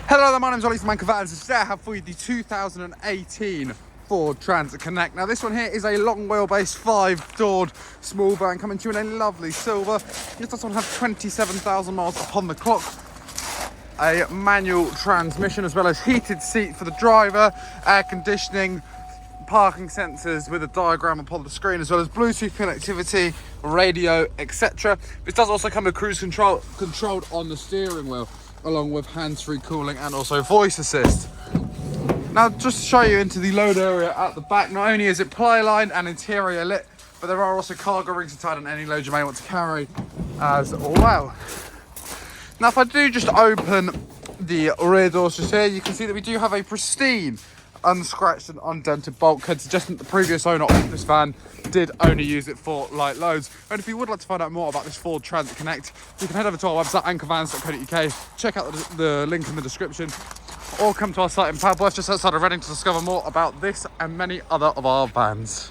Hello there, my name's Ollie from Unmatched, and today I have for you the 2018 Ford Transit Connect. Now this one here is a long wheelbase 5-doored small van coming to you in a lovely silver. This does one have 27,000 miles upon the clock. A manual transmission as well as heated seat for the driver, air conditioning, parking sensors with a diagram upon the screen, as well as Bluetooth connectivity, radio, etc. This does also come with cruise control controlled on the steering wheel, along with hands-free cooling and also voice assist. Now, just to show you into the load area at the back, not only is it ply-lined and interior lit, but there are also cargo rings inside on any load you may want to carry as well. Now, if I do just open the rear doors just here, you can see that we do have a pristine, unscratched and undented bulkhead, suggesting that the previous owner of this van did only use it for light loads. And if you would like to find out more about this Ford Transit Connect, you can head over to our website, anchorvans.co.uk, check out the link in the description, or come to our site in Padworth, just outside of Reading, to discover more about this and many other of our vans.